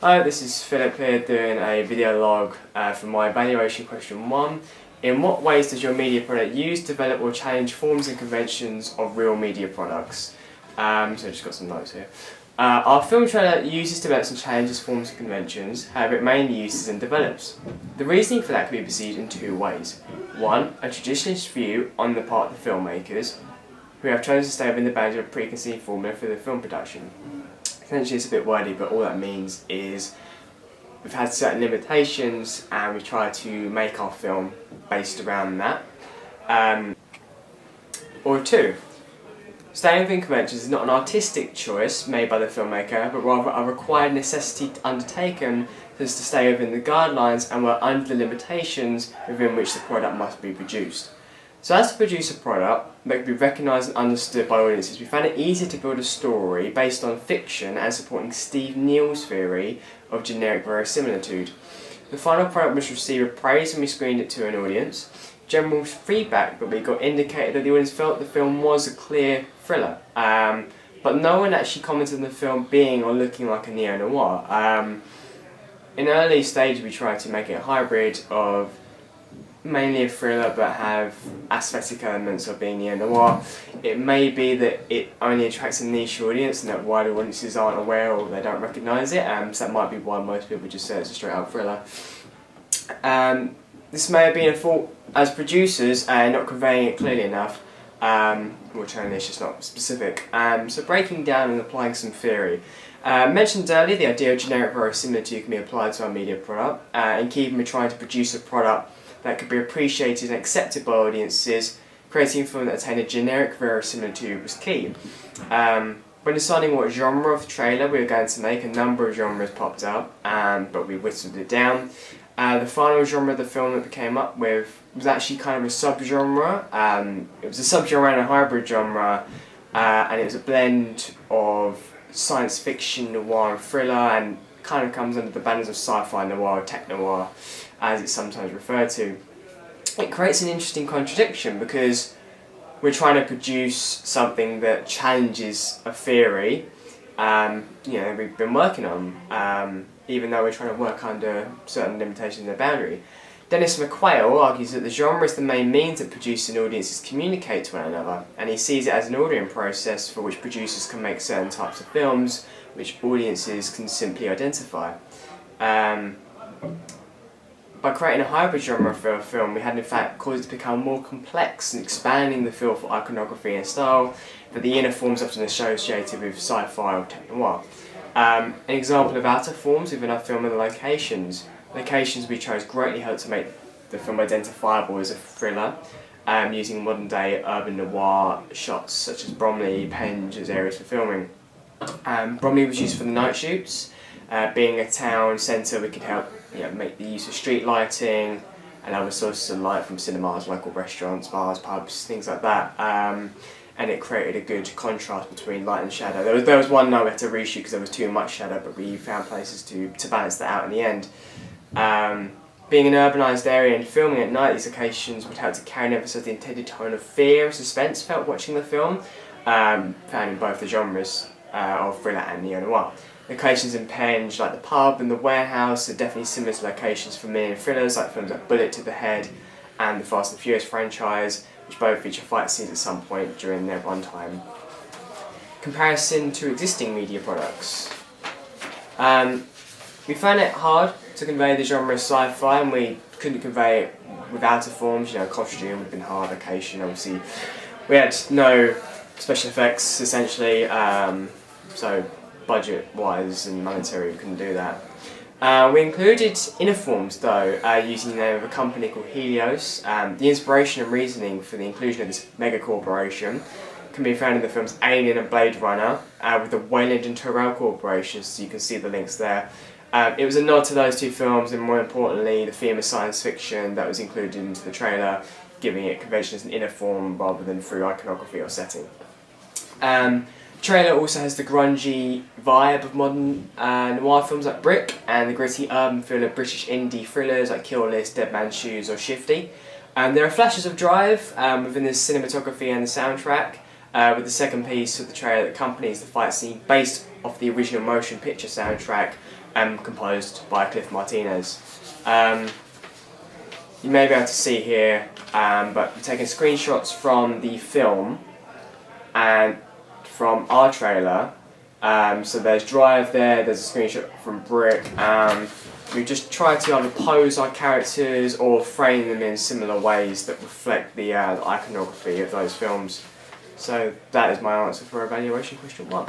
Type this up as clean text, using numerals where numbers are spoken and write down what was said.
Hi, this is Philip here doing a video log for my evaluation question 1. In what ways does your media product use, develop or challenge forms and conventions of real media products? So I've just got some notes here. Our film trailer uses, develops and challenges forms and conventions, however it mainly uses and develops. The reasoning for that can be perceived in two ways. One, a traditionalist view on the part of the filmmakers, who have chosen to stay within the bounds of a preconceived formula for their film production. Essentially it's a bit wordy, but all that means is we've had certain limitations and we try to make our film based around that. Or two, staying within conventions is not an artistic choice made by the filmmaker, but rather a required necessity undertaken as to stay within the guidelines and were under the limitations within which the product must be produced. So as to produce a product that can be recognised and understood by audiences, we found it easier to build a story based on fiction and supporting Steve Neal's theory of generic verisimilitude. The final product was received praise when we screened it to an audience. General feedback that we got indicated that the audience felt the film was a clear thriller, but no one actually commented on the film being or looking like a neo-noir. In early stages we tried to make it a hybrid of mainly a thriller but have aesthetic elements of being neo-noir. It may be that it only attracts a niche audience and that wider audiences aren't aware or they don't recognise it, so that might be why most people just say it's a straight up thriller. This may have been a fault as producers and not conveying it clearly enough, which only is just not specific. So breaking down and applying some theory. Mentioned earlier, the idea of generic verisimilitude can be applied to our media product, and keeping me trying to produce a product that could be appreciated and accepted by audiences, creating a film that attained a generic verisimilitude was key. When deciding what genre of trailer we were going to make, a number of genres popped up, but we whittled it down. The final genre of the film that we came up with was actually kind of a subgenre. It was a subgenre and a hybrid genre, and it was a blend of science fiction, noir and thriller, and kind of comes under the banners of sci-fi, noir, tech-noir, as it's sometimes referred to. It creates an interesting contradiction because we're trying to produce something that challenges a theory we've been working on, even though we're trying to work under certain limitations and boundary. Dennis McQuail argues that the genre is the main means that producers and audiences communicate to one another, and he sees it as an ordering process for which producers can make certain types of films which audiences can simply identify. By creating a hybrid genre for a film, we had in fact caused it to become more complex and expanding the field for iconography and style, but the inner forms often associated with sci-fi or tech-noir. An example of outer forms within our film are the locations. Locations we chose greatly helped to make the film identifiable as a thriller, using modern day urban noir shots such as Bromley, Penge as areas for filming. Bromley was used for the night shoots. Being a town centre, we could help make the use of street lighting and other sources of light from cinemas, local restaurants, bars, pubs, things like that. And it created a good contrast between light and shadow. There was one night we had to reshoot because there was too much shadow, but we found places to balance that out in the end. Being an urbanised area and filming at night, these locations would help to carry and emphasise the intended tone of fear and suspense felt watching the film, found in both the genres of thriller and neo-noir. Locations in Penge, like the pub and the warehouse, are definitely similar to locations for many thrillers, like films like Bullet to the Head and the Fast and Furious franchise, which both feature fight scenes at some point during their runtime. Comparison to existing media products. We found it hard to convey the genre of sci-fi, and we couldn't convey it without a forms. Costume would have been hard, location, obviously. We had no special effects, essentially, so budget-wise and monetary, we couldn't do that. We included inner forms though, using the name of a company called Helios. The inspiration and reasoning for the inclusion of this mega corporation can be found in the films Alien and Blade Runner, with the Wayland and Tyrrell corporations, so you can see the links there. It was a nod to those two films, and more importantly the theme of science fiction that was included into the trailer, giving it convention as an inner form rather than through iconography or setting. Trailer also has the grungy vibe of modern noir films like Brick and the gritty urban feel of British indie thrillers like Kill List, Dead Man's Shoes or Shifty. There are flashes of drive within the cinematography and the soundtrack, with the second piece of the trailer that accompanies the fight scene based of the original motion picture soundtrack composed by Cliff Martinez. You may be able to see here, but we're taking screenshots from the film and from our trailer. So there's Drive there, there's a screenshot from Brick. We just tried to either pose our characters or frame them in similar ways that reflect the iconography of those films. So that is my answer for evaluation question 1.